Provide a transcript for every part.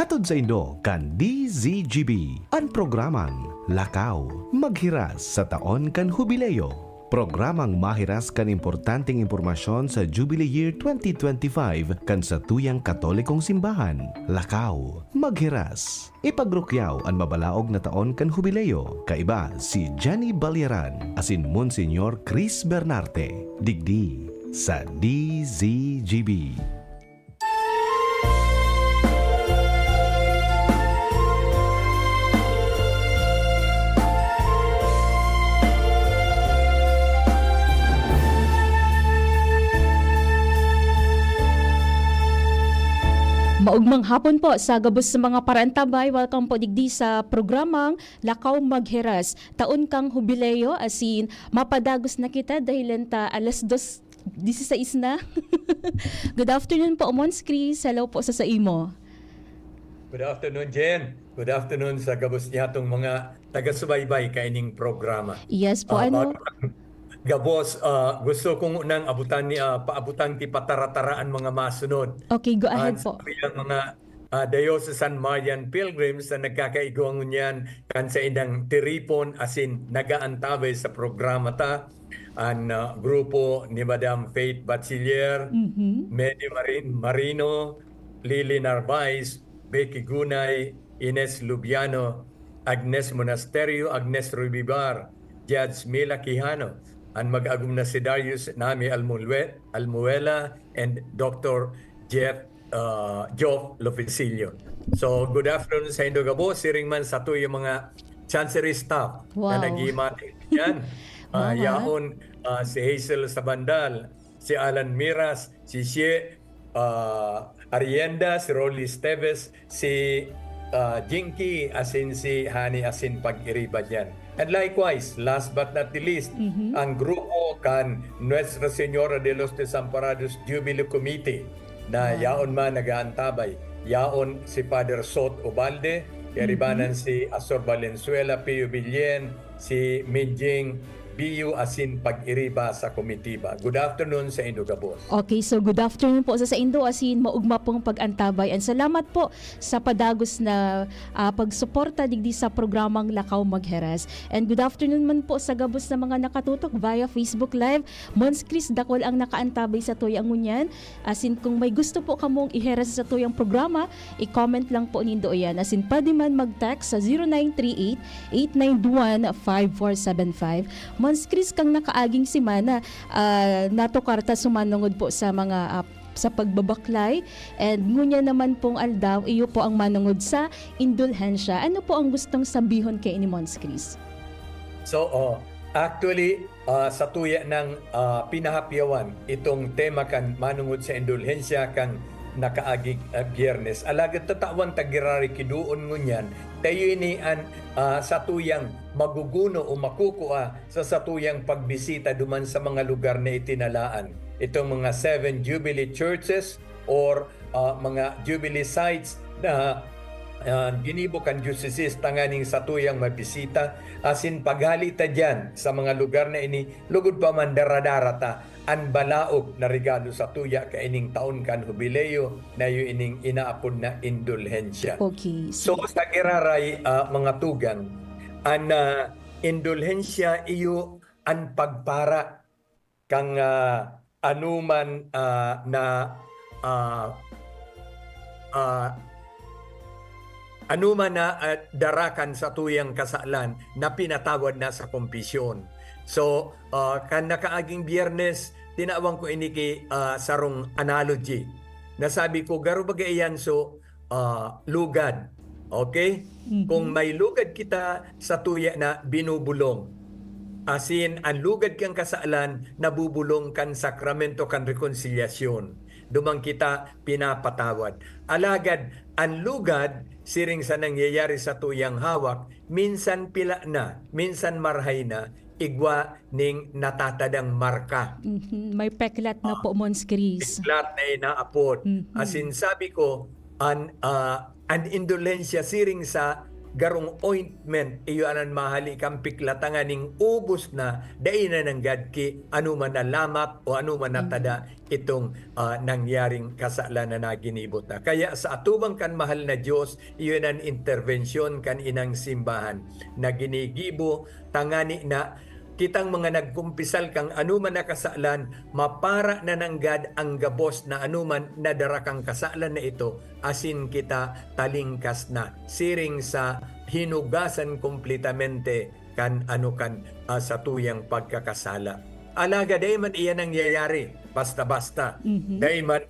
Hatod sa Indo kan DZGB, ang programang Lakaw Maghiras sa taon kan Hubileo. Programang mahiras kan importanteng impormasyon sa Jubilee Year 2025 kan sa tuyang Katolikong Simbahan. Lakaw Maghiras. Ipagrukyaw ang mabalaog na taon kan Hubileo. Kaiba si Jenny Balyaran asin Monsignor Chris Bernarte. Digdi sa DZGB. Maugmang hapon po sa gabos sa mga parantabay. Welcome po digdi sa programang Lakaw Maghiras. Taon kang Hubileo asin mapadagos na kita dahil ta alas 2:16 na. Good afternoon po, Mons Chris. Hello po sa imo. Good afternoon, Jen. Good afternoon sa gabos niya itong mga taga-subaybay kaining programa. Yes po, Gabos, gusto kong unang paabutan ti patara-taraan mga masunod. Okay, go ahead po. Ang mga Diocesan Marian Pilgrims na nagkakaigong niyan kan sa indang tiripon asin nagaantabay sa programa ta. Ang grupo ni Madam Faith Bachiller, Medi Marino, Lily Narvaez, Becky Gunay, Ines Lubiano, Agnes Monasterio, Agnes Rubibar, Judge Mila Quijano, ang mag-agum na si Darius Nami Almuela, and Dr. Joff Loficilio. So, good afternoon sa Indo Gabo. Siring man sa to yung mga chancery staff na nag-iimati. Yan. Yaon si Hazel Sabandal, si Alan Miras, si Xie Arienda, si Rolly Esteves, si Jinky, asin si Hani asin Pag-iriba dyan. And likewise, last but not the least, ang grupo kan Nuestra Señora de los Desamparados Jubilee Committee na yaon man nagaantabay. Yaon si Father Sot Ubalde, karibanan si Asor Valenzuela, Pio Billen, si Minjing Biyu asin Pag-iriba sa komitiba. Good afternoon sa Indo Gabos. Okay, so good afternoon po sa Indo asin maugma pong pag-antabay. And salamat po sa padagos na pagsuporta digdi sa programang Lakaw Maghiras. And good afternoon man po sa gabos na mga nakatutok via Facebook Live. Mons Chris Dakol ang nakaantabay sa tuyang ngunyan. Asin kung may gusto po kamong iheras sa tuyang programa, i-comment lang po nindo yan. Asin pwede man mag-text sa 0938-891-5475. Mons Chris, kang nakaaging simana, nato karta sumanungod po sa mga sa pagbabaklay, and ngunya naman pong aldaw, iyo po ang manungod sa indulhensya. Ano po ang gustong sabihon kay ni Mons Chris? So, actually, sa tuya ng pinahapyawan, itong tema kan manungod sa indulhensya kang nakaagig Biyernes. Alagad tatawan tagirari kiduon ngunyan, tayo ini sa tuyang maguguno o makukuha sa satuyang pagbisita duman sa mga lugar na itinalaan. Itong mga 7 Jubilee churches or mga Jubilee sites na ginibukan diocese tanganing satuyang mabisita, asin paghalita dyan sa mga lugar na ini, lugod pa man daradarata an balaog na regalo sa tuya kaining taon kan Hubileo na yung ining inaapod na indulhensya. Okay. So sa iraray mga tugang, an indulhensya iyo an pagpara kang anuman anuman na darakan sa tuyang kasalan na pinatawad na sa kompisyon. So, kan nakaaging Biyernes, tinawang ko ini kay sarong analogy. Nasabi ko, garo bagayan so lugad. Okay? Kung may lugad kita sa tuya na binubulong, asin ang lugad kang kasalan, nabubulong kan sakramento kan rekonsilyasyon. Dumang kita pinapatawad. Alagad, ang lugad, siring sa nangyayari sa tuyang hawak, minsan pila na, minsan marhay na, igwa ning natatadang marka. May peklat na po, Mons Chris. Peklat na inaapod. Asin sabi ko, an indulensya siring sa garong ointment iyo anan mahali kang piklatangan ning ubos na dai na nanggad ki anuman na lamat o anuman na tada itong nangyaring kasalan na naginibot na. Kaya sa atubang kan mahal na Dios iyo nan intervensyon kan inang simbahan na ginigibo tangani na kitang mga nagkumpisal kang anuman na kasalan, mapara na nanggad ang gabos na anuman na darakang kasalan na ito, asin kita talingkas na. Siring sa hinugasan kompletamente kan sa tuyang pagkakasala. Alaga, day man iyan ang yayari, basta-basta. Day man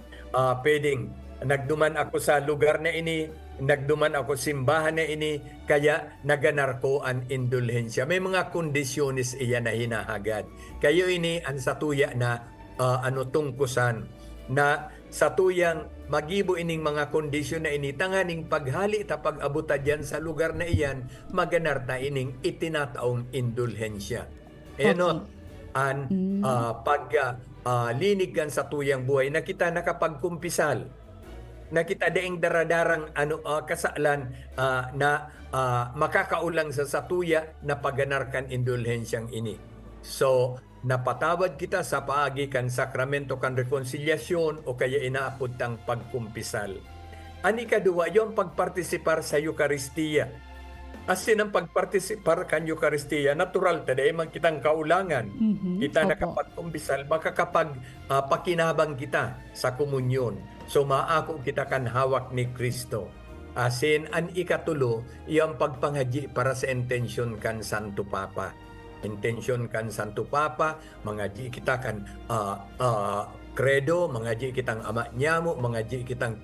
pwedeng nagduman ako sa lugar na ini, nagduman ako simbahan na ini, kaya naganar ko ang indulhensya. May mga kondisyones iyan na hinahagad. Kayo ini ang satuya na tungkusan na satuyang magibo ining mga kondisyon na ini tanganing paghali ta pag-abuta diyan sa lugar na iyan maganar ta ining itinataong indulhensya. Ano ang linigan sa tuyang buhay na kita nakapagkumpisal, na kita daing daradarang kasalan na makakaulang sa satuya na pagganarkan indulhensyang ini. So, napatawad kita sa paagi kan sakramento kan rekonsilyasyon o kaya inaapod tang pagkumpisal. Ani kadua, yung pagpartisipar sa Eucharistia. Asin ang pagpartisipar kan Eucharistia, natural taday man kitang kaulangan. Kita nakapagkumpisal, baka kapag pakinabang kita sa komunyon. So maako kita kan hawak ni Kristo. Asin an ikatulo, iyang pagpanghaji para sa intensyon kan Santo Papa. Intensyon kan Santo Papa, mangaji kita kan credo, mangaji kitang ama nyamo, mangaji kitang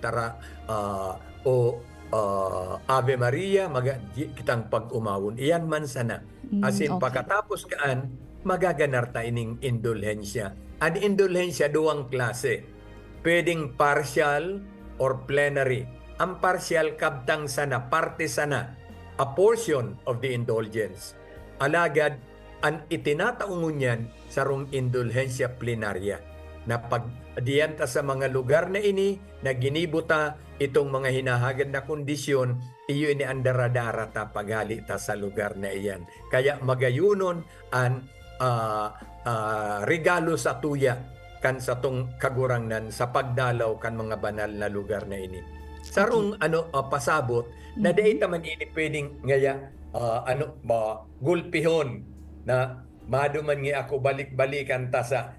Ave Maria, magaji kitang pag-umawon. Iyan man sana. Asin pagkatapos kaan, magaganar ta ining indulhensya. Ang indulhensya duwang klase. Pwedeng partial or plenary. Ang partial kabtang sana, parte sana, a portion of the indulgence. Alagad, ang itinataungon yan sa rong indulhensya plenarya. Na pagdiyanta sa mga lugar na ini, na ginibuta itong mga hinahagad na kondisyon, iyo ini ang daradara paghali ta sa lugar na iyan. Kaya magayunon ang regalo sa tuya kan sa tong kagurangnan sa pagdalaw kan mga banal na lugar na ini. Sarong pasabot na dahil taman ini pwedeng ngaya gulpihon na maduman nga ako balik-balikan ta sa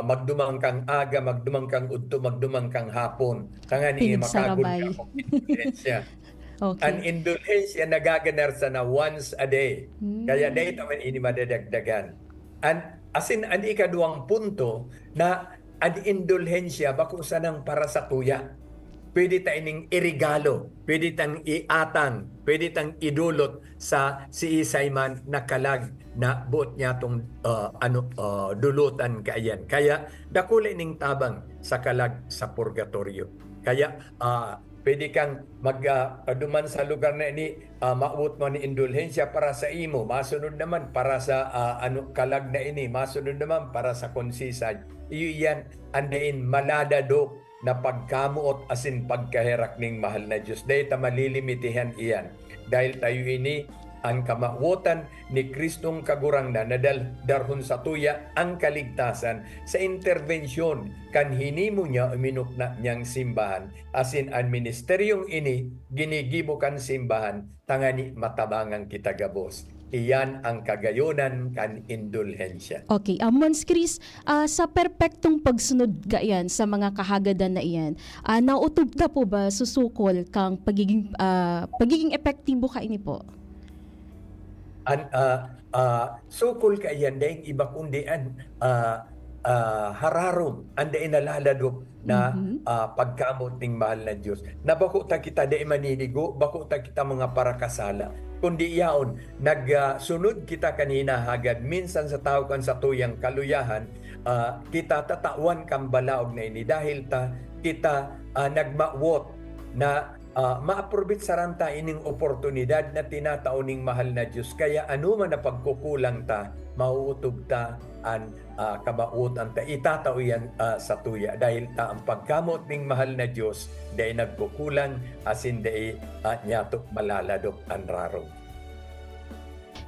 magdumang kang aga, magdumang kang udto, magdumang kang hapon. Tangani makagul ka akong indulhensya. Ang indulhensya nagaganar sa na once a day. Kaya dahil taman ini madadagdagan. Asin ang ikaduang punto na ang indulhensya bako sanang para sa tuya. Pwede tayong irigalo, pwede tayong iatang, pwede tayong idulot sa si Isayman na kalag na buot niya itong dulutan kaayan. Kaya dakuli ning tabang sa kalag sa purgatorio. Kaya pwede kang magduman sa lugar na ini, maabot mo ni indulhensya para sa imo, masunod naman para sa kalag na ini, masunod naman para sa konsisan. Iyo yan, andain maladado na pagkamuot asin pagkaherak ning mahal na Diyos. Dahil ta malilimitihan iyan. Dahil tayo ini ang kamauotan ni Kristong kagurangna na darhon sa tuya ang kaligtasan sa intervensyon kan hinimo niya minukna niyang simbahan. Asin ang ministeryong ini ginigibo kan simbahan tangani matabangang kita gabos. Iyan ang kagayonan kan indulhensya. Okay, Mons Chris, sa perpektong pagsunod gayan sa mga kahagadan na iyan, nautob na po ba susukol kang pagiging epektibo ka ini po? Sukol ka iyan dahil iba kundi hararom ang dahil nalaladop na pagkamot ng mahal na Diyos. Na bako ta kita dahil maniligo, bako ta kita mga parakasala. Kundi iyaon, nagsunod kita kanina hagad, minsan sa tao kan sa tuyang kaluyahan, kita tatawan kang balaog na ini dahil kita nagmawot na maaprobit saranta ining oportunidad na tinatao ning mahal na Diyos. Kaya ano man na pagkukulang ta, mauutog ta an kabaot ang ta itatao yan sa tuya. Dahil ta ang pagkamot ning mahal na Diyos, dahil nagkukulang asin dahil nyatok malaladok ang raro.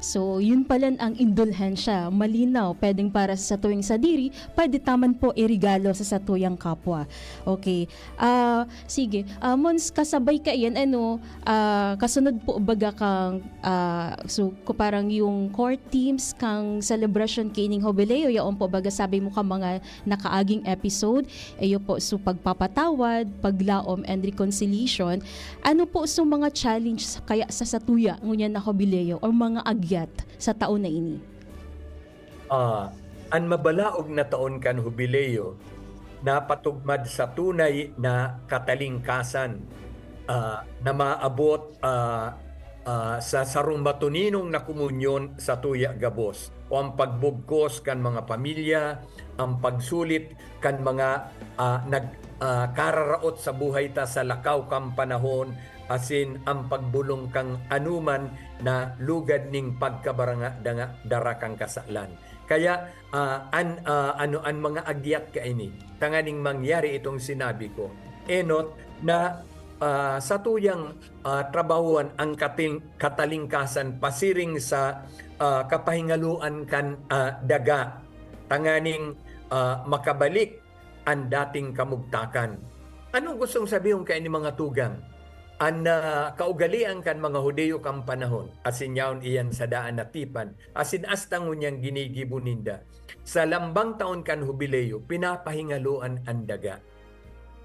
So, yun pala ang indulhensya. Malinaw, pwedeng para sa tuwing sadiri, pwede taman po irigalo sa satuyang kapwa. Okay. Sige. Mons, kasabay ka yan, kasunod po baga kang, so, parang yung core teams kang celebration kining Jubileo, yaon po baga sabi mo ka mga nakaaging episode, ayo po so pagpapatawad, paglaom and reconciliation. Ano po so mga challenge kaya sa satuya ngunyan na Jubileo o mga agyat sa taon na ini? Ang mabalaog na taon kan Jubileo na patugmad sa tunay na katalingkasan na maabot sa sarong matuninong na komunyon sa tuya gabos o ang pagbugkos kan mga pamilya, ang pagsulit kan mga nagkararaot sa buhay ta sa lakaw kang panahon, asin ang pagbulong kang anuman na lugad ning pagkabaranga dara kang kasalan. Kaya ang mga agyat ka ini tanganing mangyari itong sinabi ko. Enot na sa tuyang trabahuan ang katalingkasan pasiring sa kapahingaluan kan daga tanganing makabalik ang dating kamugtakan. Anong gustong sabihin kay ni mga tugang? Ang kaugalian kan mga Hudeo kang panahon, asin yaon iyan sa daan na tipan, asin astang unyang ginigibuninda. Sa lambang taon kan Jubileo, pinapahingaluan ang daga.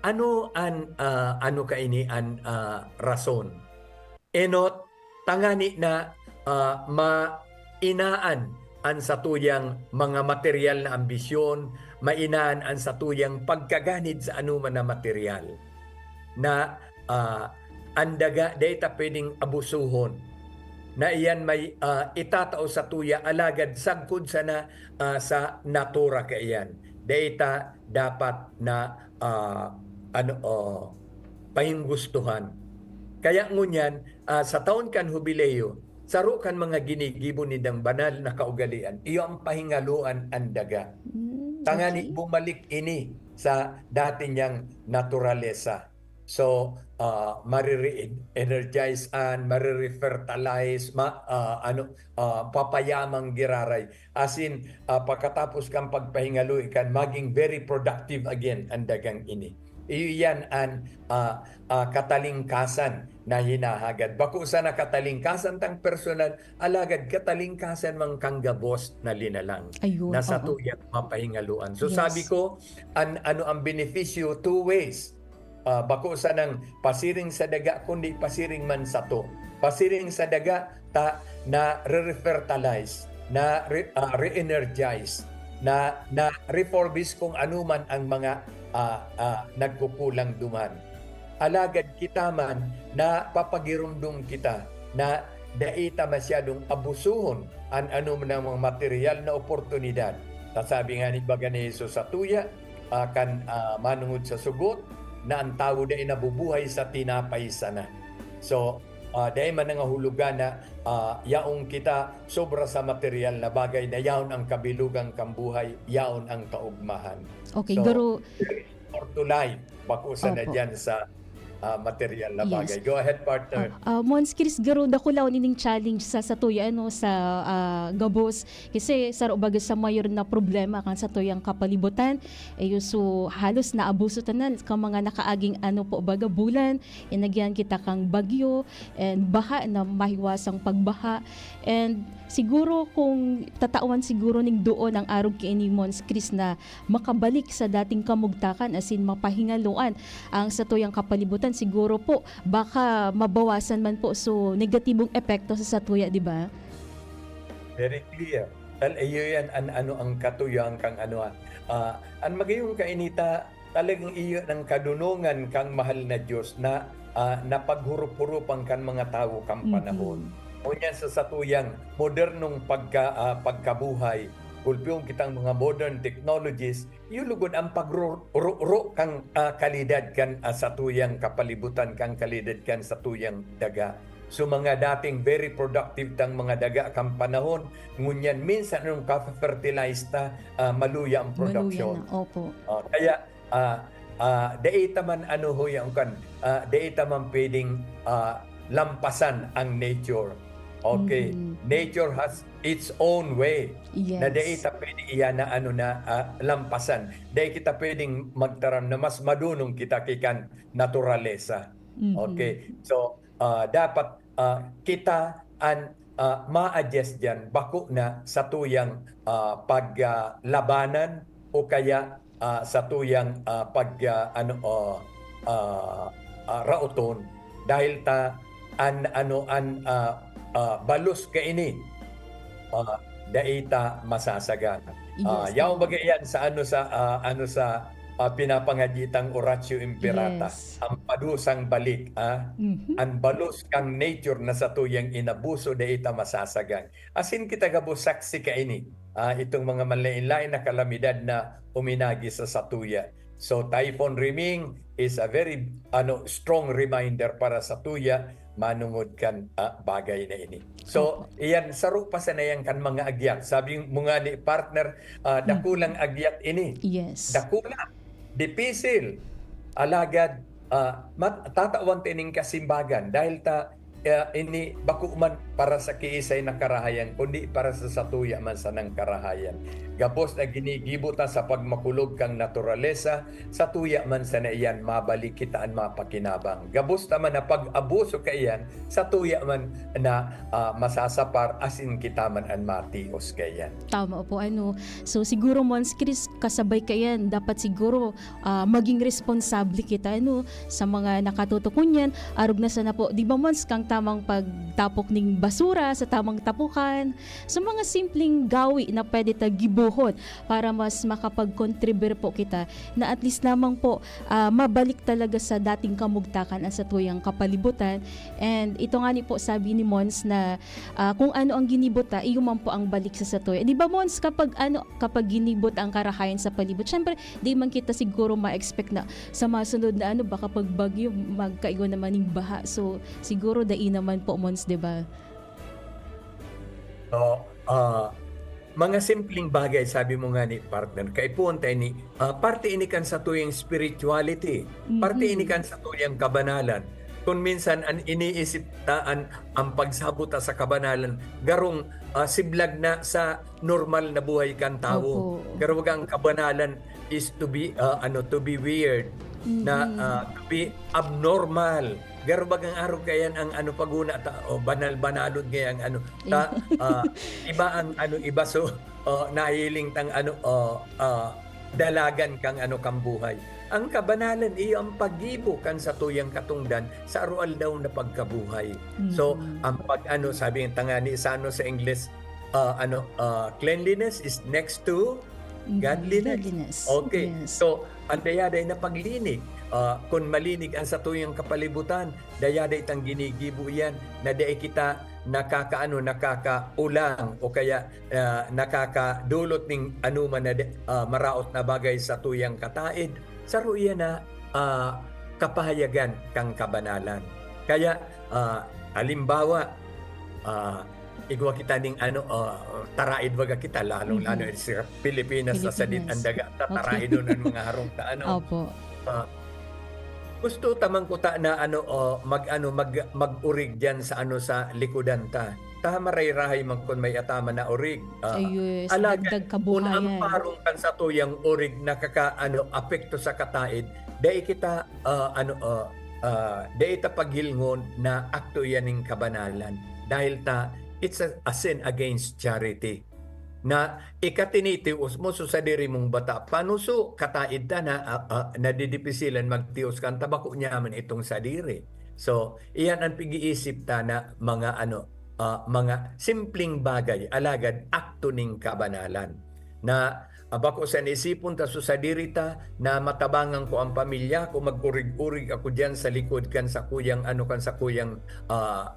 Ano kaini ang rason? Enot, tangani na mainaan ang satuyang mga material na ambisyon, mainaan ang satuyang pagkaganid sa anuman na material. Na ang daga data pwedeng abusuhon na iyan may itatao sa tuya alagad sagkod sana sa natura ka iyan data dapat na pahinggustuhan. Kaya ngunyan sa taon kan Jubileo saro kan mga ginigibon nidang banal na kaugalian iyo ang pahingaluan ang daga. Tangani bumalik ini sa dati niyang naturalesa. So, marire-energize and marire-fertilize, papayamang giraray. Asin, pagkatapos kang pagpahingalo, ikan maging very productive again ang dagang ini. Iyan ang katalingkasan na hinahagad. Bako sa na katalingkasan tang personal, alagad katalingkasan mang kanggabos na linalang. Ayun, na sa tuyang mapahingaluan. So sabi ko, ano ang benepisyo? Two ways. Bako sa nang pasiring sa daga kundi pasiring man sa to. Pasiring sa daga na re-fertilize, na re-energize, na refurbish kung anuman ang mga nagkukulang duman. Alagad kita man na papagirumdum kita na daita masyadong abusuhon ang anuman ng mga material na oportunidad. Sabi nga ni baga ni Jesus sa tuya, kan manungod sa sugot, na ang tao dahil nabubuhay sa tinapay sana. So, dahil man nga hulugan na yaong kita sobra sa material na bagay na yaon ang kabilugang kambuhay, yaon ang kaugmahan. Okay, so, garo. For to life, bakusa na dyan sa material na bagay. Yes. Go ahead, partner. Mons Chris, garo dakulaw nining challenge sa satuya sa gabos kasi sa baga sa mayor na problema kan satuyang kapalibutan so halos na abuso tanan kang mga nakaaging po baga bulan inagyan kita kang bagyo and baha na mahiwasang pagbaha and siguro kung tatawan siguro ning doon ang arog kini Mons Chris na makabalik sa dating kamugtakan asin mapahingaluan ang satuyang kapalibutan siguro po baka mabawasan man po so negatibong epekto sa satuya, di ba? Very clear. Iyo yan ang katuyang kang ang magayong kainita talagang iyo ng kadunungan kang mahal na Diyos na napaghurup-hurupan kan mga tao kang panahon. O yan sa satuyang modernong pagkabuhay kulpiyon kitang mga modern technologies, yulugod ang pagro kang kalidad kan sa tuyang kapalibutan, kang kalidad kan sa tuyang daga. So mga dating very productive tang mga daga kang panahon, ngunyan minsan nung ka-fertilize ta, maluya ang production. Maluya na, opo. Kaya daita man ano ho yung kan, daita man pwedeng lampasan ang nature. Okay, nature has its own way. Yes. Na daita pwedeng iyan na ano na lampasan. Dahil kita pwedeng magtaram na mas madunong kita kikan naturalesa. Okay, so dapat kita ma-adjust dyan bako na sa tuyang paglabanan o kaya sa tuyang rauton dahil ta balos ka ini daita masasagana. Yaw bagayan sa pinapangagitang Oratio Imperata, ang padusang balik, ang balos kang nature na sa tuyang inabuso daita masasagan. Asin kita gabo saksi ka ini, itong mga manlain-lain na kalamidad na uminagi sa satuya. So Typhoon Riming is a very strong reminder para sa tuya manungod kan bagay na ini. So iyan saro pa sa nayan kan mga agyat. Sabi mo nga ni partner, dakulang agyat ini. Yes. Dakulang, dipisil, alagad tatawan tining kasimbagan dahil ini bako man para sa kiisay na karahayan kundi para sa satuya man sa nang karahayan. Gapos na ginigibot sa pagmakulog kang naturalesa, satuya man sa na iyan mabalik kitaan mapakinabang. Gapos naman na pag-abuso ka iyan, satuya man na masasapar asin kita man an matios ka iyan. Tama po, so siguro Mons Chris, kasabay ka yan, dapat siguro maging responsable kita sa mga nakatutukon yan, arog na sana po, di ba Mons, kang tamang pagtapok ng basura sa tamang tapukan, sa mga simpleng gawi na pwede tagibuhon para mas makapag-contribute po kita na at least lamang po mabalik talaga sa dating kamugtakan at sa tuyang kapalibutan. And ito nga ni po sabi ni Mons na kung ano ang ginibota, iyo man po ang balik sa satuya. Di ba Mons, kapag ginibot ang karahayan sa palibot, syempre di man kita siguro ma-expect na sa masunod na baka pag bagyo magkaigo naman ng baha. So siguro dai naman po Mons, di ba? Mga simpleng bagay, sabi mo nga ni partner, kaipuan tayo ni, parte ini kan sa tuyang spirituality, parte ini kan sa tuyang kabanalan. Kung minsan ang iniisip taan ang pagsabot sa kabanalan, garong siblag na sa normal na buhay kan tao. Pero wag ang kabanalan is to be weird, na to be abnormal. Garo bagang araw kayan ang paguna banal-banalod gayang iba ang iba so nahiling tang dalagan kang kang buhay. Ang kabanalan iyo ang paggibo kan sa tuyang katungdan sa arual daw na pagkabuhay. So ang sabi ng tangani sa sa English cleanliness is next to godliness. Okay. Yes. So ang dayaday na paglinig, kung malinig ang sa tuyang kapalibutan, dayaday itang ginigibo yan na day kita nakakaulang o kaya nakakadulot ng anuman na maraot na bagay sa tuyang kataid. Saro iyan na kapahayagan kang kabanalan. Kaya halimbawa igwa kita ning taraid waga kita lalong sa Pilipinas sa sadit ang daga taraid doon ang mga harong ta Opo. Gusto tamang kuta na mag-urig diyan sa sa likodan ta. Tama ray-rahay man kun may atama na urig. Dagdag kabuhayan. Kung amparong kan sa tuyang urig nakaka apekto sa kataid, dai kita dai ta paghilngon na akto yaning kabanalan dahil it's a sin against charity. Na ikatinitius mo sa diri mong bata panuso kataid ta na nadidipisilan magtios kan tabako niya man itong sadiri. So iyan ang pag-iisip ta na mga mga simpleng bagay alagad akto ning kabanalan na abako sa naisipon ta sa diri ta na matabangan ko ang pamilya ko mag-urig-urig ako diyan sa likod kan sa kuyang kan sa kuyang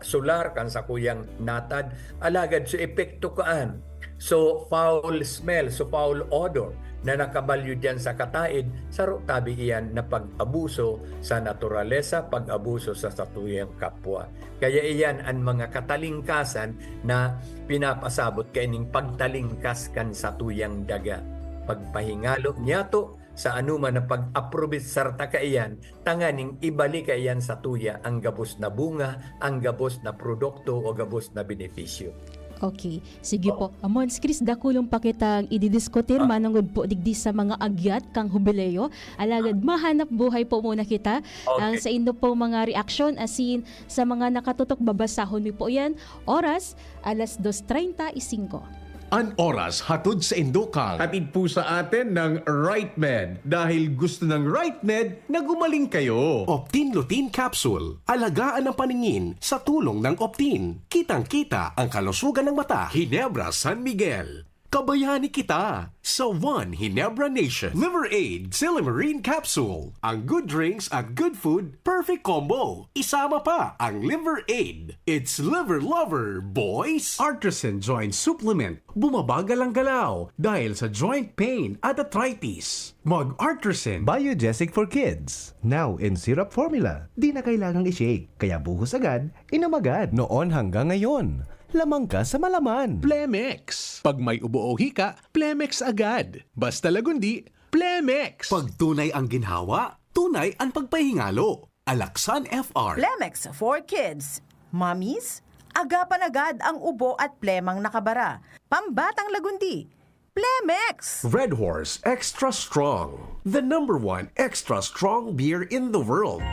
solar kan sa kuyang natad alagad so epekto kaan. So foul smell, so foul odor na nakabalyo diyan sa kataid, saro tabi iyan na pag-abuso sa naturalesa, pag-abuso sa satuyang kapwa. Kaya iyan ang mga katalingkasan na pinapasabot kaining pagtalingkas kan satuyang daga. Pagpahingalo niyato sa anuman na pag-aprobit sarta kaiyan, tanganing ibalik kaiyan sa tuya ang gabos na bunga, ang gabos na produkto o gabos na benepisyo. Okay, sige po. Amon, si Chris, dakulong pa kitang ididiskutir manungod po digdi sa mga agyat kang hubileo. Alagad, mahanap buhay po muna kita. Ang sa indo po mga reaksyon asin sa mga nakatutok babasahon mi po yan. Oras, alas 2:35. An oras hatod sa Indokang. Hatid po sa atin ng RightMed dahil gusto ng RightMed na gumaling kayo. Optin Lutein Capsule. Alagaan ang paningin sa tulong ng Optin. Kitang-kita ang kalusugan ng mata. Ginebra San Miguel. Kabayani kita sa One Ginebra Nation. Liver Aid Silimarine Capsule. Ang good drinks at good food, perfect combo. Isama pa ang Liver Aid. It's liver lover, boys! Artisan Joint Supplement. Bumabagal ang galaw dahil sa joint pain at arthritis. Mag-Artisan. Biogesic for Kids. Now in syrup formula. Di na kailangang i-shake. Kaya buhos agad, inom agad. Noon hanggang ngayon. Lamang ka sa malaman. Plemex. Pag may ubo o hika, Plemex agad. Basta lagundi, Plemex. Pag tunay ang ginhawa, tunay ang pagpahingalo. Alaksan FR. Plemex for Kids. Mommies, agapan agad ang ubo at plemang nakabara. Pambatang lagundi. Plemex! Red Horse Extra Strong. The #1 extra strong beer in the world.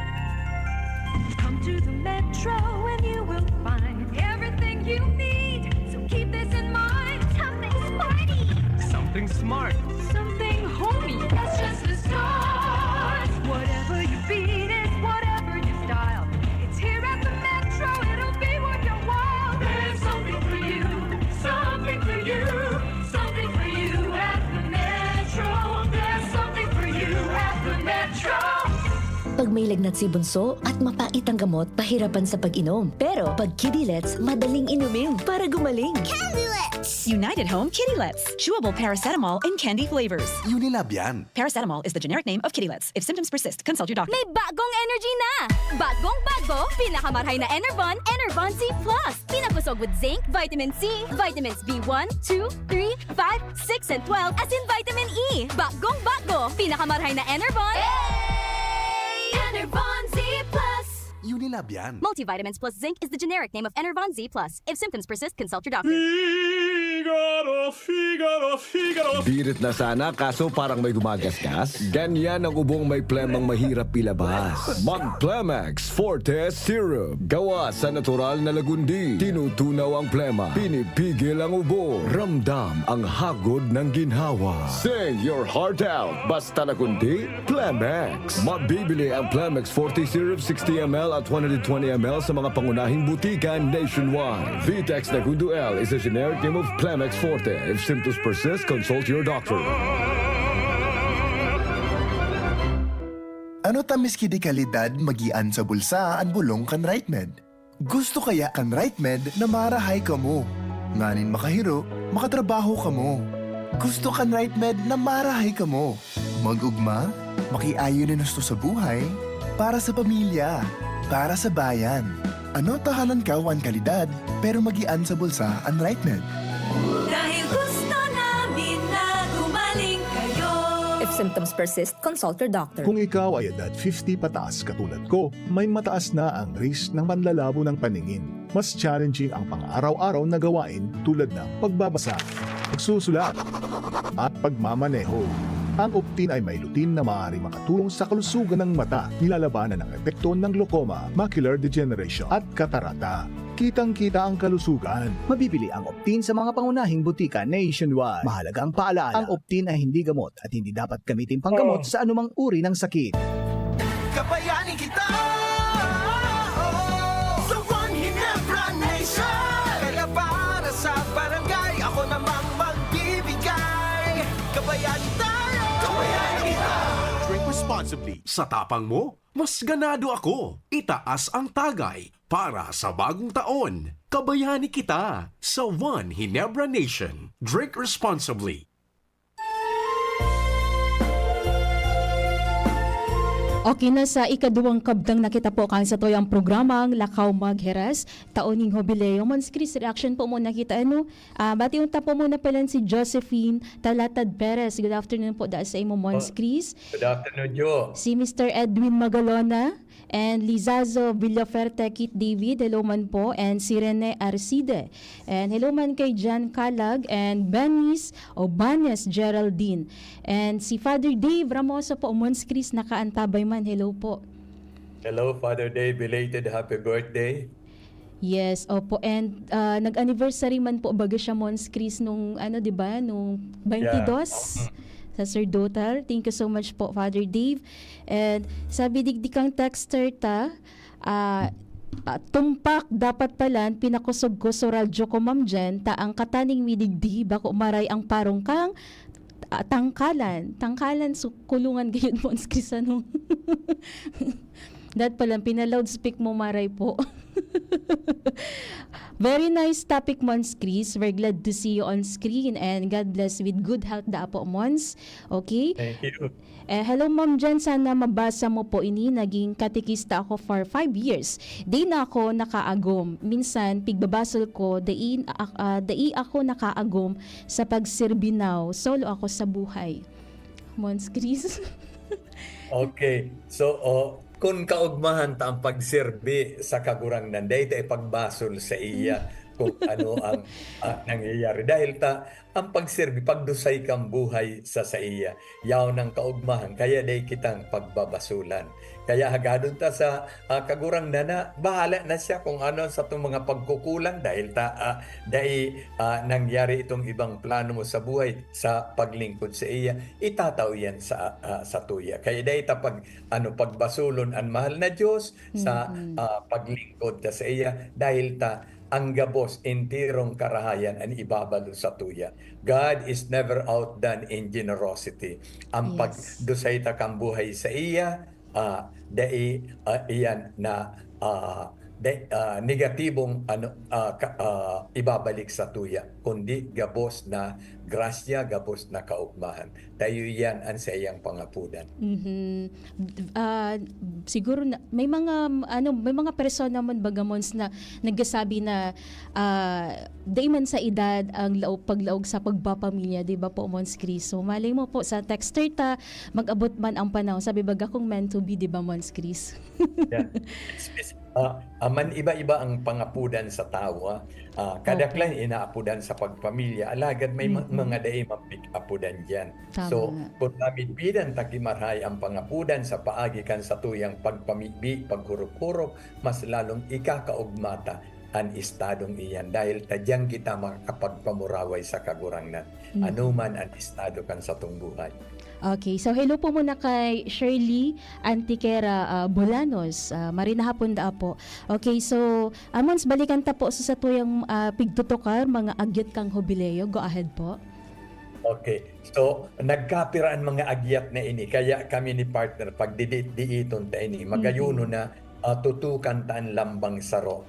Come to the Metro and you will find everything you need. So keep this in mind. Something smarty. Something smart. Something homey. That's just the start. Whatever you beat is whatever you style. It's here at the Metro. It'll be worth your while. There's something for you. Something for you. Something for you at the Metro. There's something for you at the Metro. Pag may lagnat si bunso at mapait ang gamot, pahirapan sa pag-inom. Pero pag Kidilets, madaling inumin para gumaling. United Home Kidilets. Chewable paracetamol in candy flavors. Unilab yan. Paracetamol is the generic name of Kidilets. If symptoms persist, consult your doctor. May bagong energy na! Bagong-bago, pinakamarhay na Enervon, Enervon Z+. Pinabusog with zinc, vitamin C, vitamins B1, 2, 3, 5, 6, and 12, as in vitamin E. Bagong-bago, pinakamarhay na Enervon. Enervon Z+. Unilab yan. Multivitamins plus zinc is the generic name of Enervon Z+. If symptoms persist, consult your doctor. Birit na sana kaso parang may gumagasgas. Ganyan ang ubong may plemang mahirap ilabas. Mag-Plemex Forte Syrup. Gawa sa natural na lagundi. Tinutunaw ang plema. Pinipigil ang ubo. Ramdam ang hagod ng ginhawa. Sing your heart out. Basta na kundi, Plemex. Mabibili ang Plemex Forte Syrup 60 ml at 120 ml sa mga pangunahing butika nationwide. Vitex Nagundo L is a generic name of Plemex Forte. If symptoms persist, consult your doctor. Ano tamis kidi kalidad magian sa bulsa ang bulong kan RightMed? Gusto kaya kan RightMed na marahay ka mo? Nganin makahiro, makatrabaho ka mo. Gusto kan RightMed na marahay ka mo? Magugma, makiayo na nusto sa buhay, para sa pamilya, para sa bayan. Ano tahanan ka ang kalidad, pero magian sa bulsa ang RightMed? Dahil gusto namin na gumaling kayo. If symptoms persist, consult your doctor. Kung ikaw ay edad 50 pataas katulad ko, may mataas na ang risk ng panlalabo ng paningin. Mas challenging ang pang-araw-araw na gawain tulad ng pagbabasa, pagsusulat, at pagmamaneho. Ang Optin ay may lutein na maaari makatulong sa kalusugan ng mata, nilalabanan ang epekto ng glaucoma, macular degeneration at katarata. Kitang-kita ang kalusugan. Mabibili ang Optin sa mga pangunahing butika nationwide. Mahalaga ang paalala, ang Optin ay hindi gamot at hindi dapat gamitin panggamot sa anumang uri ng sakit. Kabayanin kita! Sa One Ginebra Nation! Kaya para sa barangay, ako namang magbibigay. Kabayanin tayo! Kabayanin kita! Drink responsibly. Sa tapang mo, Mas ganado ako. Itaas ang tagay para sa bagong taon. Kabayani kita sa One Ginebra Nation. Drink responsibly. Okay na sa ikaduwang kabdang nakita po kan sa toyang programang Lakaw Magheras, taoning Jubileo. Monskris, reaction po muna kita. Bati unta po muna pala si Josephine Talatad Perez. Good afternoon po dahil sa imo, Monskris. Good afternoon, Joe. Si Mr. Edwin Magalona and Lizazo Villaferte Kit David, hello man po, and si Rene Arcide. And hello man kay Jan Calag and Banis Geraldine. And si Father Dave Ramoso po, Monskris, nakaantabay man. Hello po. Hello, Father Dave. Belated happy birthday. Yes, opo. And nag-anniversary man po baga siya, Monskris, nung di ba, nung 22. Sacerdotal. Thank you so much po, Father Dave. And sabi digdikang texter ta, tumpak dapat palan pinakusog ko sa radyo ko, Ma'am Jen, ta ang kataning midigdi bako maray ang parong kang tangkalan so kulungan gayon mo ano. Dat palang pina-loudspeak mo maray po. Very nice topic, Mons Chris. We're glad to see you on screen and God bless with good health da po, Mons. Okay? Thank you. Hello, Ma'am Jan. Sana mabasa mo po ini. Naging katikista ako for 5 years. Di na ako nakaagom. Minsan, pigbabasol ko, dai ako nakaagom sa pagsirbinaw. Solo ako sa buhay. Mons Chris. Okay. So, kung kaugmahan ta ang pagserbi sa kagurangnan, dahil tayo pagbasol sa iya kung ano ang nangyayari. Dahil ang pagserbi, pagdusay kang buhay sa iya, yaw ng kaugmahan, kaya dahil kitang pagbabasulan. Kaya hagadon ta sa kagurangnan na bahala na siya kung ano sa itong mga pagkukulang dahil nangyari itong ibang plano mo sa buhay sa paglingkod sa iya, itataw yan sa tuya. Kaya dahil pagbasulon ang mahal na Diyos sa paglingkod ta sa iya dahil ang gabos intirong karahayan ang ibabalo sa tuya. God is never outdone in generosity. Ang pagdusay ta kang buhay sa iya, iyan na negatibong ibabalik sa tuya, kundi gabos na grasya, gabos na kaugmahan. Tayo yan ang sa iyang pangapudan. Siguro na, may mga persona man bagamons na nagsasabi na dayman sa edad ang paglaog sa pagpapamilya, di ba po, Mons Chris? So malay mo po sa texter ta mag-abot man ang panahon, sabi baga kung meant to be, di ba, Mons Chris? Yeah. Man iba-iba ang pangapudan sa tao. Kadaklan inaapudan sa pagpamilya, alagad may mga daay mapik-apudan dyan. So, kung namidbidan takimarhay ang pangapudan sa paagi kan sa tuyang pagpamigbi, paghurup-hurup, mas lalong ikakaugmata ang estadong iyan dahil tadyang kita makakapagpamuraway sa kagurangnan. Anuman ang estado kan sa tung buhay. Okay, so hello po muna kay Shirley Antiquera Bolanos. Marina hapon da po. Okay, so Mons, balikan ta po sa tuyang pigtutokar mga agyat kang Jubileo. Go ahead po. Okay, so nagkapiraan mga agyat na ini, kaya kami ni partner pag diiton ta ini magayuno na tutukan taan lambang saro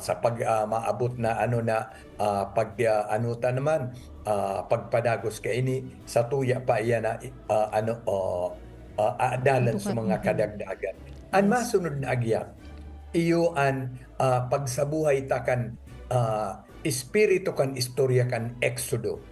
sa pag maabot na pagpadagos ka ini sa tuya pa iyan na dalan sa mga kadagdagan. Ang masunod na agyat iyo an pagsabuhay ta kan espiritu kan istorya kan Exodo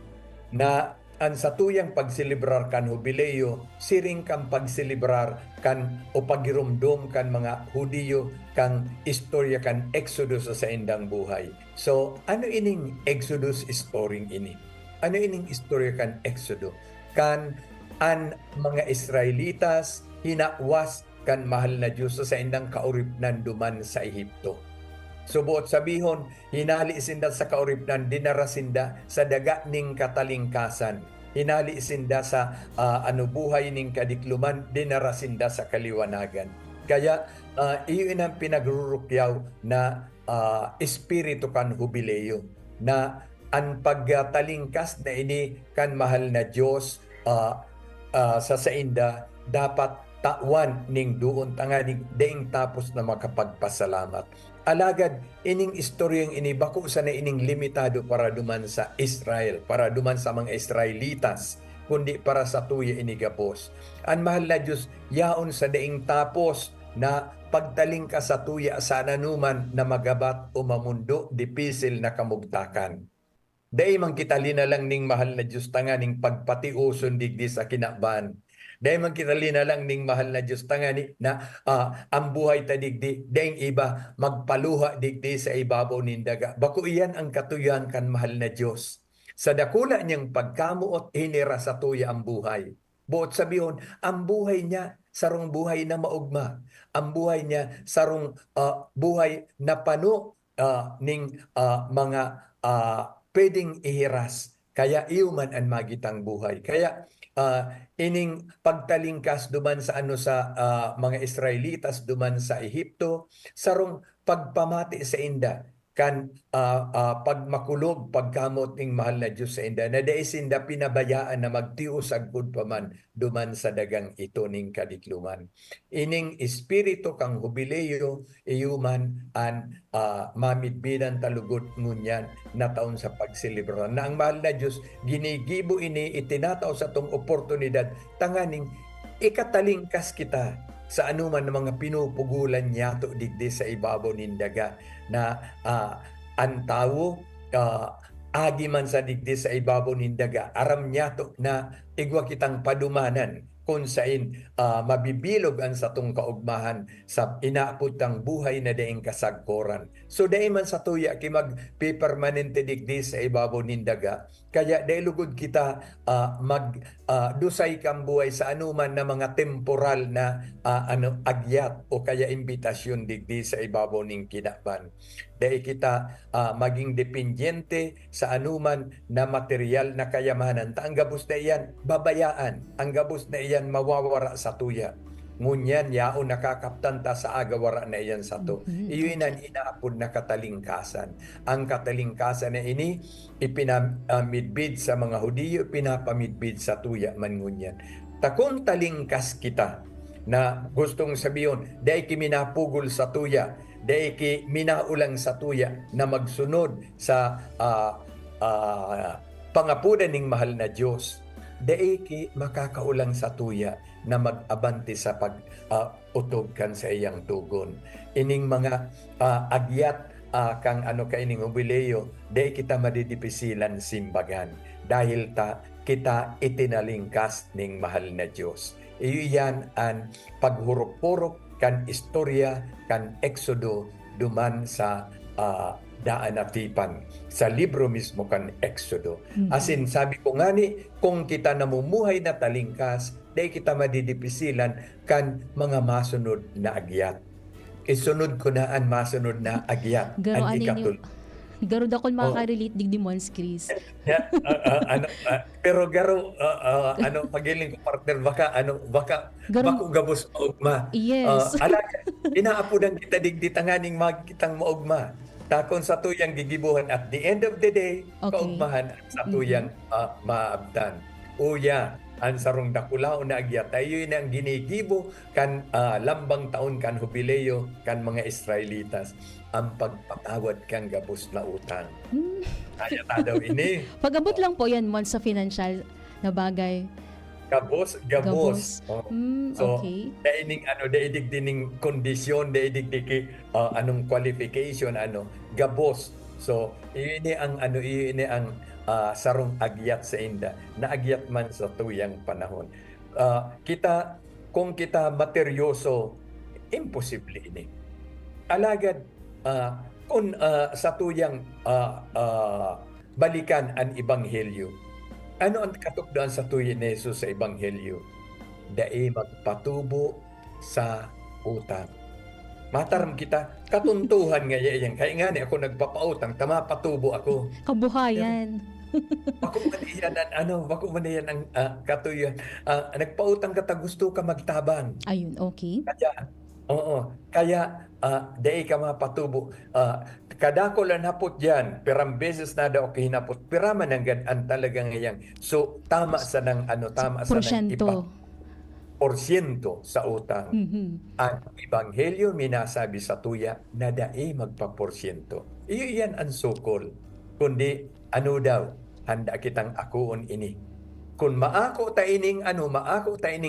na ang sa tuyang pagsilibrar kan Jubileo, siring kang pagsilibrar kan o pagirumdom kan mga Hudiyo kang istorya kan Exodus sa indang buhay. So, ano ining Exodus story ini? Ano ining istorya kan Exodus? Kan ang mga Israelitas hinawas kan mahal na Diyos sa indang kauripnan duman sa Ehipto. Subuot sabihon, hinali sinda sa kauripnan, dinara sinda sa daga ning katalingkasan. Hinali sinda sa buhay ning kadikluman, dinara sinda sa kaliwanagan. Kaya iyon ang pinagrurukyaw na espiritu kan Jubileo, na ang pagtalingkas na ini kan mahal na Diyos sa sainda dapat tawan ning duon tanganing daing tapos na makapagpasalamat. Alagad ining istoryang ini bako sa na ining limitado para duman sa Israel, para duman sa mga Israelitas, kundi para sa tuya ini gapos. Ang mahal na Diyos, yaon sa daing tapos na pagtaling ka sa tuya sa nanuman na magabat o mamundo, dipisil na kamugtakan. Dahil man kita linalang ning mahal na Diyos tanganing pagpatiuson digdi sa kinaban. Dahil man kita linalang ning mahal na Diyos tangani na ang buhay ta digdi, dahil iba magpaluha digdi sa ibabaw ning daga. Bako iyan ang katuyan kan mahal na Diyos. Sa dakula niyang pagkamuot, hinira sa tuya ang buhay. Buot sabihon, ang buhay niya sarong buhay na maugma. Ang buhay niya sarong buhay na pano ning mga pwedeng ihiras. Kaya iuman ang magitang buhay. Kaya ining pagtalingkas duman sa mga Israelitas duman sa Ehipto, sarong pagpamati sa inda kan pagmakulog pagkamot ning mahal na Diyos sa inda na dai sinda pinabayaan na magtius agud pa man duman sa dagang ito ning kadikluman. Ining espiritu kang jubileo iyuman an mamidbidan talugot ngunyan na taon sa pagselebrar na ang mahal na Diyos ginigibo ini itinataw sa tong oportunidad tanganing ikatalingkas kita sa anuman ng mga pinupugulan niya to digdi sa ibabaw ning daga na ang tao agi man sa digdi sa ibabaw ning daga aram niya to na igwa kitang padumanan kung sain mabibilog ang satong kaugmahan sa inaaputang buhay na daing kasagkoran. So dahil man sa tuya ki magpipermanente digdi sa ibabaw ning daga, kaya dahil lugod kita dusay kang buhay sa anuman na mga temporal na agyat o kaya imbitasyon digdi sa ibabaw ning kinaban. Dahil kita maging dependyente sa anuman na material na kayamanan. Ang gabos na iyan, babayaan. Ang gabos na iyan, mawawara sa tuya. Ngunyan, yaon nakakaptan ta sa agawara na iyan sa to. Iyon ang inaapod na katalingkasan. Ang katalingkasan na ini, ipinamidbid sa mga Hudiyo, pinapamidbid sa tuya man ngunyan. Takong talingkas kita na gustong sabiyon, dahil kiminapugol sa tuya, dahil ki minaulang sa tuya na magsunod sa pangapunan ning mahal na Diyos. Dahil ki makakaulang sa tuya na mag-abanti sa pag-utog kan sa iyang tugon. Ining mga agyat kang kaining jubileo, dahil kita madidipisilan simbagan. Dahil kita itinalingkas ning mahal na Diyos. Iyan ang paghurok-purok kan istorya kan Exodo duman sa daan atipan sa libro mismo kan Exodo. Asin sabi ko ngani kung kita namumuhay na talingkas dahil kita madidipisilan kan mga masunod na agyat. Isunod ko na ang masunod na agyat. Garo Garud ako makaka-relate digdi Mons Chris. Pero garo pagiling ko partner baka gabos maugma. Yes. Inaapudan kita digdi tanganing magkitang maugma. Takon sa tuyang gigibuhan at the end of the day, kaugmahan sa tuyang maabdan. Uya, ang sarong dakulao na agyat tayo na ang ginigibo kan lambang taon kan jubileo kan mga Israelitas ang pagpatawad kang gabos na utang. Kaya daw ini. Pag-abot lang po yan Mon sa financial na bagay. Gabos. So, okay. Daidig dining kondisyon, daidig anong qualification, gabos. So, ini ang sarong agyat sa inda, na agyat man sa tuyang panahon. Kung kita materyoso, imposible ini. Alagad, kung sa tuyang balikan ang Ebanghelyo, ano ang katukdaan sa tuya ni Jesus sa Ebanghelyo? Dai magpatubo sa utang. Mataram kita, katuntuhan nga yan. Kaya nga ni ako nagpapautang, tama patubo ako. Kabuhayan. Bako man yan ang katuyan. Nagpautang ka gusto ka magtabang. Ayun, okay. Kaya dai ka mapatubo. Kadako lang hapot dyan, perang beses na daw hinapot, piraman ang talagang ngayang. So, tama sa nang porsyento. porsyento sa utang. Ang Ebanghelyo minasabi sa tuya na dai magpaporsyento. Iyo iyan ang sukol. Kundi ano daw, handa kitang akuon ini. Kung maako ta ining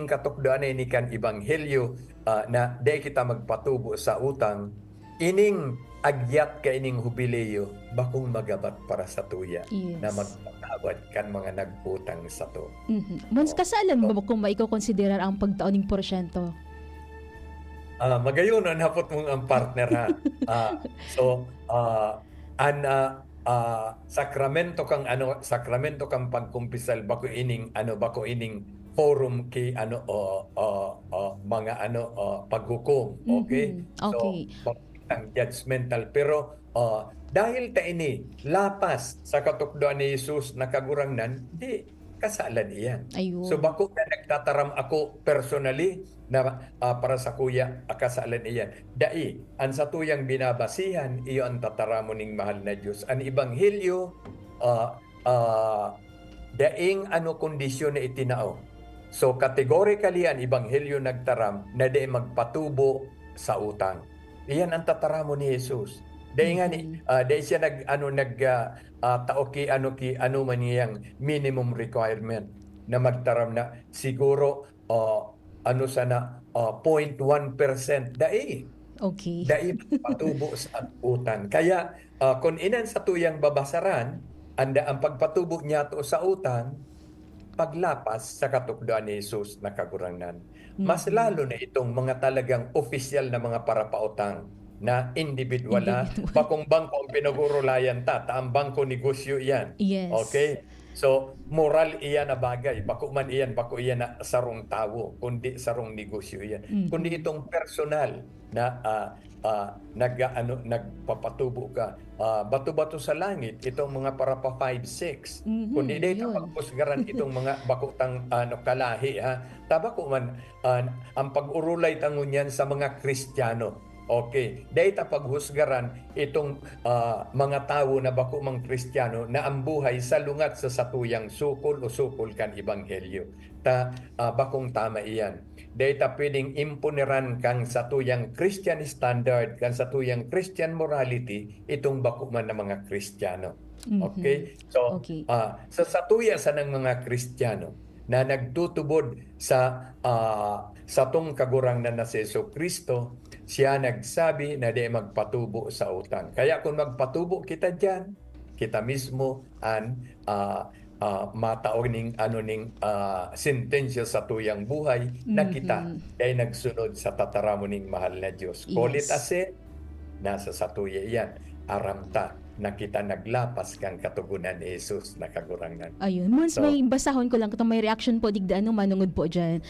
katukdoan ini kan Ebanghelyo na dai kita magpatubo sa utang, ining agyat ka ining hubileyo bakong magabat para sa tuya na magpatawad kan mga nagutang sa to. Mons kasalan mo ba kung maiko-konsiderar ang pagtaoning porsyento? Magayon ang hapot mong ang partner ha. Sakramento kang pagkumpisal bako ining forum kay mga paghukom, okay? Okay. So ang judgmental pero dahil ta ini lapas sa katukdoan ni Jesus nakagurangnan di kasalan iyan. Ayun. So bako na nagtataram ako personally na para sa kuya kasalan iyan. Dai ang sa tuyang binabasihan iyo ang tataramo ning mahal na Dios. Ang Ebanghelyo daing kondisyon na itinao. So categorically ang Ebanghelyo nagtaram na di magpatubo sa utang. Iyan ang tataramo ni Jesus. Dahil nga dahil siya taoki man niyang minimum requirement na magtaram na siguro 0.1% dai. Okay. Dai patubo sa utang. Kaya kung inan sa tuyang babasaran, ang pagpatubo niya to sa utang, paglapas sa katukdoan ni Jesus na kagurangnan. Mas lalo na itong mga talagang opisyal na mga parapautang na individual bakong bangko ang pinagurulayan taang bangko negosyo iyan. Yes. Okay? So, moral iyan na bagay. Bako iyan na sarong tao, kundi sarong negosyo iyan. Kundi itong personal na nagpapatubo ka. Bato-bato sa langit, itong mga parapa 5-6. Kundi dito pagpusgaran itong mga bakutang kalahi. Tabako man, ang pag-urulay tangon yan sa mga Kristiyano. Okay, dahil paghusgaran itong mga tao na bako mang Kristiyano na ang buhay sa lungat sa satuyang sukol o sukol kan Ebanghelyo. Bakong tama iyan. Dahil pwedeng impuneran kang satuyang Christian standard, kang satuyang Christian morality, itong bako man ng mga Kristiyano. Okay? So, sa satuya sa ng mga Kristiyano na nagtutubod sa tong kagurangnan na si Jesucristo, siya nagsabi na di magpatubo sa utang. Kaya kung magpatubo kita diyan, kita mismo ang mataog ning sentensya sa tuyang buhay na kita ay nagsunod sa tataramo ning mahal na Dios. Call it as it, nasa satuya iyan. Aramta na kita naglapas kang katugunan ni Jesus na kagurangnan. Ayun. Mons, may basahon ko lang kung may reaction po digdaan manungod po dyan.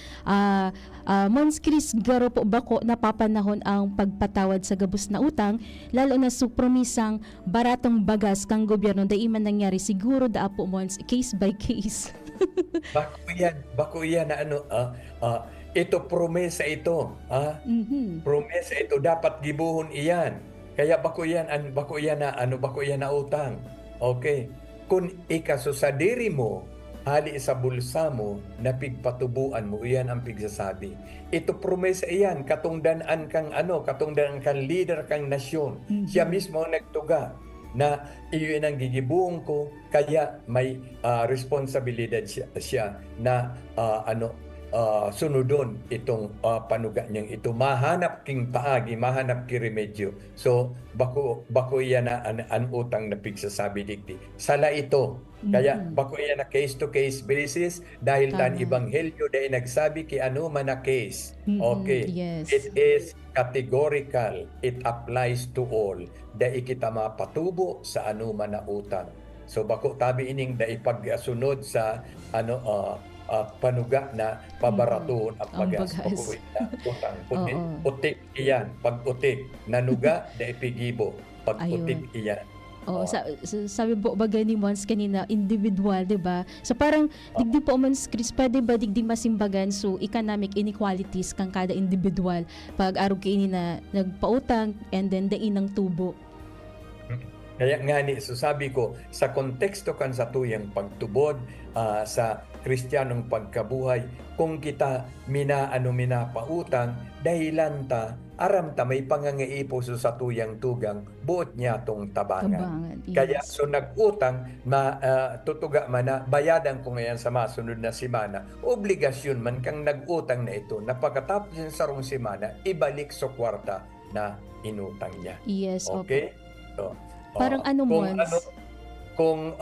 Mons Chris, garo po ba ko napapanahon ang pagpatawad sa gabos na utang, lalo na supromisang baratong bagas kang gobyerno da iman nangyari siguro da po Mons, case by case. Bako yan na ito promesa ito. Promesa ito dapat gibuhon iyan. Kaya bako yan na utang. Okay. Kung ikasusadiri mo, hali sa bulsa mo, na pigpatubuan mo, iyan ang pigsasabi. Ito promesa iyan, katungdanaan kang leader kang nasyon. Siya mismo ang nagtuga na iyon ang gigibuong ko, kaya may responsibilidad siya na sunodon itong panuga niyang ito. Mahanap king paagi, mahanap ki remedyo. So bako iyan na an utang na pigsasabi digdi. Sala ito. Kaya bako iyan na case to case basis dahil tan Ebanghelyo dahil nagsabi ki man na case. Okay. Yes. It is categorical. It applies to all. Dahil kita mapatubo sa man na utang. So bako tabi ining dahil pagsunod sa panuga na pabaraton at pagas. Utik iyan. Pag-utik. Nanuga, da ipigibo. Pag-utik iyan. Sabi po ba ni Mons kanina, individual, di ba? So parang, digdi po Mons Chris, pwede ba digdi masimbagan so economic inequalities kang kada individual pag araw kaini na nagpautang and then dain ng tubo? Kaya nga ni, so sabi ko, sa konteksto kan sa tuyang pagtubod, sa Kristiyanong pagkabuhay, kung kita minapautang, dahilan ta, aram ta may pangangaipo sa tuyang tugang, buot niya tong tabangan. Yes. Kaya so nag-utang, tutuga man na, bayadan ko ngayon sa masunod na simana, obligasyon man kang nag-utang na ito, na pagkatapos ng sarong simana, ibalik sa kwarta na inutang niya. Yes, okay? So, parang kung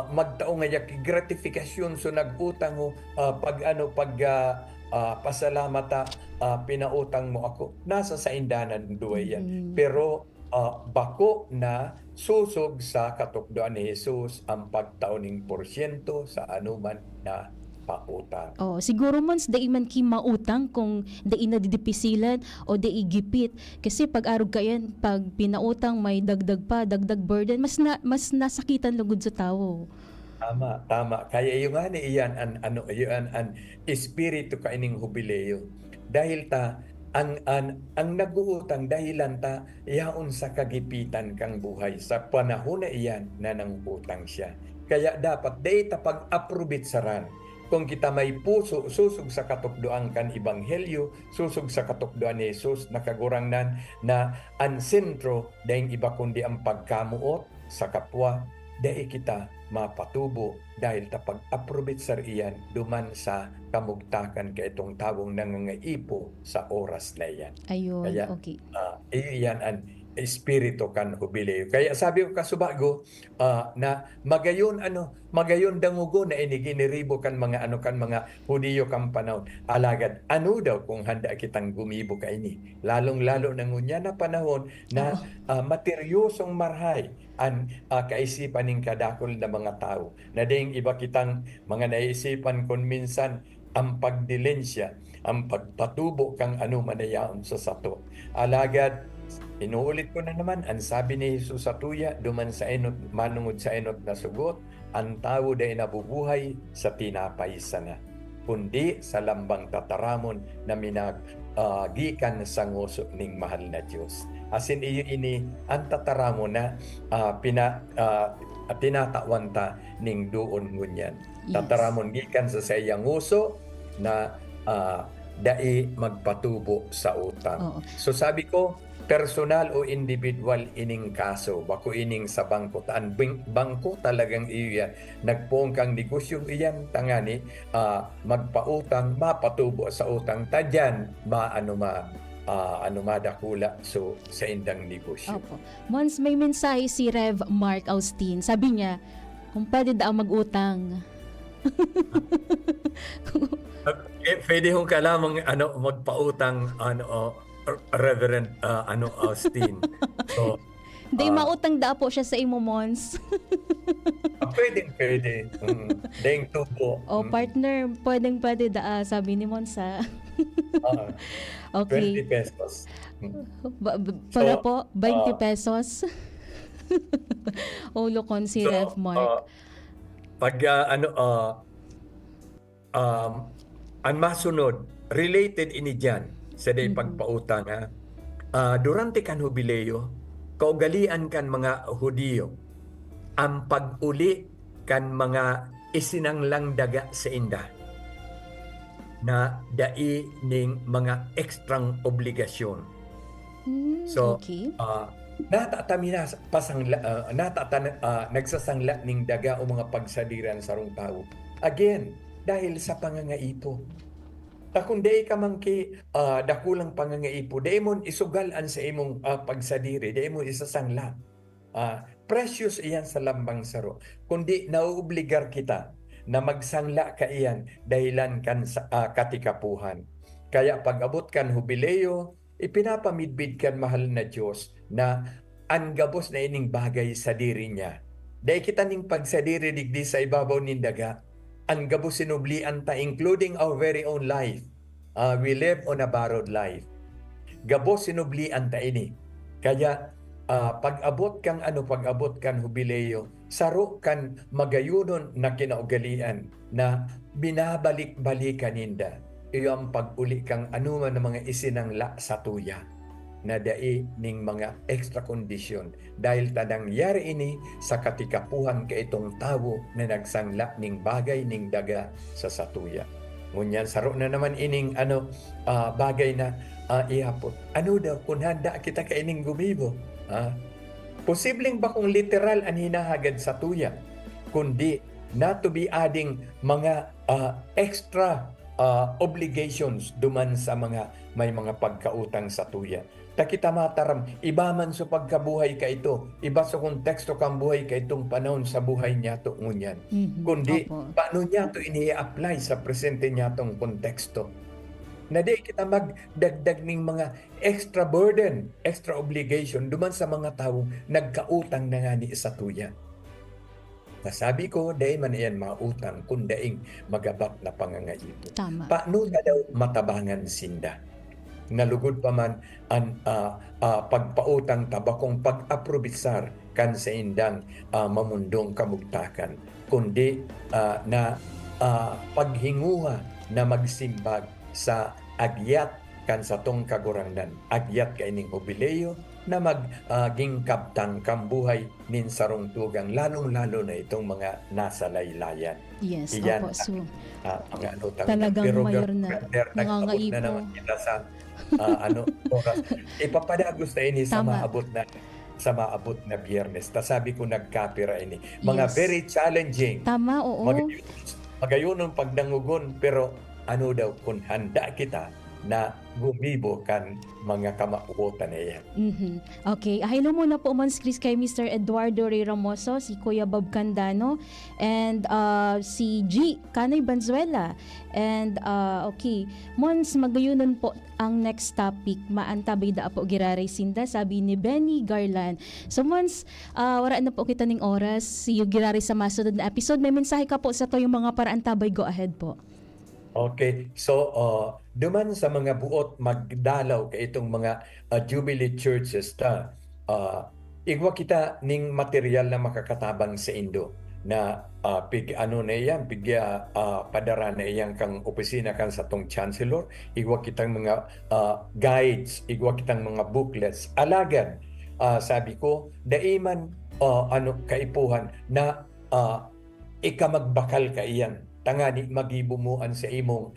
magtao nga gratifikasyon so nag-utang mo pasalamata pinautang mo ako, nasa sa indanan duay yan. Pero bako na susog sa katukdoan ni Jesus ang pagtauning porsyento sa anuman na pautang. Siguro mons dai man ki mautang kung dai na didipisilan o dai gipit, kasi pag arog kayan pag pinautang may dagdag burden, mas nasakitan lugod sa tawo. Tama. Kaya yung ani iyan an espiritu kaining jubileo. Dahil ta ang nag-uutang dahilan ta yaon sa kagipitan kang buhay sa panahon na iyan na nangutang siya. Kaya dapat dai ta pag-approve saran. Kung kita may puso, susog sa katukdoan kan Ebanghelyo, susog sa katukdoan ni Jesus, nakagurangnan na ang sentro dahil iba kundi ang pagkamuot sa kapwa, dahil kita mapatubo dahil tapag approbit sa iyan duman sa kamugtakan ka itong tawong nangangaipo sa oras na iyan. Ayun, kaya, okay. Iyan ang espiritu kan jubileo. Kaya sabi ko kasubago na magayon dangugo na giniribo kan mga mga Hudiyo kan panahon. Alagad daw kung handa kitang gumibo ka ini. Lalong-lalo na ngunya na panahon na materyosong marhay ang kaisipan ng kadakol na mga tao. Na ding iba kitang mga naisipan kung minsan ang pagdilensya, ang pagpatubo kang manayaon sa sato. Alagad inuulit ko na naman, ang sabi ni Jesus sa tuya, duman sa enot, manungod sa enot na sugot, ang tao day nabubuhay sa tinapay sana, kundi sa lambang tataramon na minagikan sa nguso ning mahal na Diyos. Asin iyo ini, ang tataramon na tinatawanta ning doon ngunyan. Yes. Tataramon gikan sa sayang nguso na dai magpatubo sa utang. So sabi ko, personal o individual ining kaso, bako ining sa bangko. Taan bangko talagang iya nagpuong kang negosyo iyan tangani magpautang, mapatubo sa utang tadyan madakula so sa indang negosyo. Opo. Once may mensahe si Rev Mark Austin, sabi niya kung pwede daw mag-utang. Pwede hong ka lamang magpautang Reverend Austin. So, Day mautang da po siya sa imo, Mons. Pwede. Deng tubo. Partner, pwede da, sabi ni Mons ha. Okay. 20 pesos. Para po, 20 pesos. Ulo kon si Rev Mark. Pag ang masunod, related ini dyan, sa day pagpautang durante kan jubileo kaugalian kan mga Hudiyo ang pag-uli kan mga isinanglang daga sa inda na dai ning mga ekstrang obligasyon. So nagsasangla ning daga o mga pagsadiran sa rong tao. Again, dahil sa pangangaipo. Kung day ka man dakulang pangangaipo, day mo isugalan sa imong pagsadiri, day mo isasangla. Precious iyan sa lambang saro. Kundi nauobligar kita na magsangla ka iyan dahilan kan katikapuhan. Kaya pag-abot kan jubileo, ipinapamidbid kan mahal na Diyos na ang gabos na ining bagay sa diri niya. Dahil kita ning pagsadiri digdi sa ibabaw ning daga, ang gabos sinublian ta, including our very own life. We live on a borrowed life. Gabos sinublian ta ini. Kaya pag-abot kang jubileo, saro kan magayunon na kinaugalian na binabalik-balikan ninda. Iyo ang pag-uli kang anuman ng mga isinangla sa tuya. na dai ning mga extra condition dahil tanangyari ini sa katikapuhan ka itong tawo na nagsangla ning bagay ning daga sa satuya. Ngunyan saro na naman ining bagay na ihapot. Ano daw kung handa kita ka ining gumibo? Posibleng ba kung literal ang hinahagad sa tuya, kundi not to be adding mga extra obligations duman sa may mga pagkautang sa tuya. Takita mataram, iba man sa pagkabuhay ka ito, iba sa konteksto kang buhay ka itong panahon sa buhay niya to ngunyan. Kundi, paano niya to ini-apply sa presente niya tong konteksto? Na di kita magdagdag ng mga extra burden, extra obligation duman sa mga tao nagkautang na nga ni sa tuya. Nasabi ko, dahil man iyan mautang kung daing magabat na pangangaipo. Tama. Paano na daw matabangan sinda? Nalugod pa man ang pagpautang tabakong pag-aprobisar kan sa indang mamundong kamugtakan, kundi na paghinguha na magsimbag sa agyat kan sa tong kagurangnan. Agyat kay ning jubileo na magingkabtang kambuhay nin sarong tugang, lalong-lalo na itong mga nasa laylayan. Yes, Iyan, opo. So, mga talagang mayor na. Nangangaipo na naman kita sa oras. Ipapadagos na ini sa maabot na Biyernes. Sabi ko nagkapira ini. Mga very challenging. Tama, oo. Magayon ang pagdangugon, pero ano daw kung handa kita na gumibo kan mga kamauotan na yan. Okay. Hello muna po Mons Chris kay Mr. Eduardo Ray Ramoso, si Kuya Bob Candano, and si G. Kanoy Banzuela. And okay, Mons, magayunan po ang next topic. Maantabay da po giraray sinda, sabi ni Benny Garland. So Mons, wala na po kita ning oras. See you giraray sa masunod na episode. May mensahe ka po sa to yung mga paraantabay. Go ahead po. Okay, so duman sa mga buot magdalaw kay itong mga Jubilee churches igwa kita ning material na makakatabang sa Indo na padara na iyang kang opisina kan sa tong chancellor, igwa kitang mga guides, igwa kitang mga booklets. Alagad, sabi ko, daiman kaipuhan na ikamagbakal ka iyan. Tangani magibumuan sa imong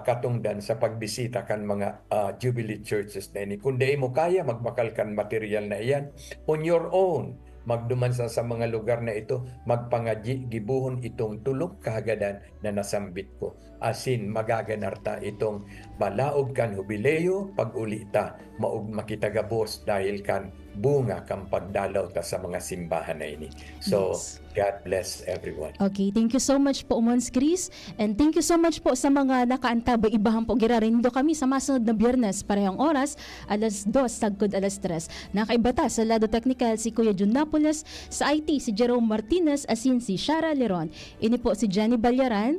katungdan sa pagbisita kan mga Jubilee churches na ini. Kung di mo kaya, magbakal kan material na iyan on your own. Magduman sa mga lugar na ito, magpangadyi, gibuhon itong tulog kahagadan na nasambit ko. Asin magaganarta itong malaog kan jubileo, pag-uli ta, maug makitagabos dahil kan bunga kang pagdalaw ta sa mga simbahan na ini. So, yes. God bless everyone. Okay, thank you so much po Mons Chris, and thank you so much po sa mga nakaantabay ibahan po girarindo kami sa masunod na Biyernes, parehong oras, alas 2, tagkod alas 3. Nakaibata sa lado technical si Kuya Jun Napoles, sa IT si Jerome Martinez, asin si Shara Leron. Ini po si Jenny Balyaran.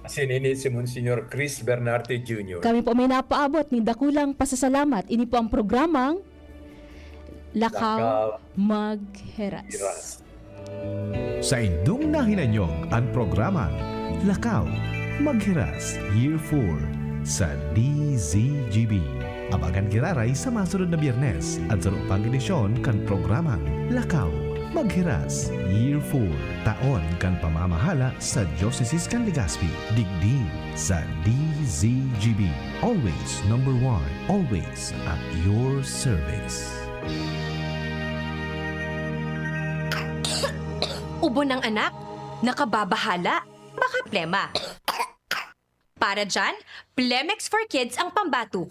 Asin ini si Monsignor Chris Bernarte Jr. Kami po may napaabot ni dakulang pasasalamat. Ini po ang programang Lakaw Magheras. Sa indong nahinanyog ang programang Lakaw Magheras Year 4 sa DZGB. Abagan giraray sa masunod na Biyernes at sa pang edisyon kan programang Lakaw Magheras Year 4 taon kan pamamahala sa Diocese kan Legazpi. Digdi sa DZGB. Always number 1. Always at your service. Ubo ng anak, nakababahala, baka plema. Para dyan, Plemex for Kids ang pambato ko.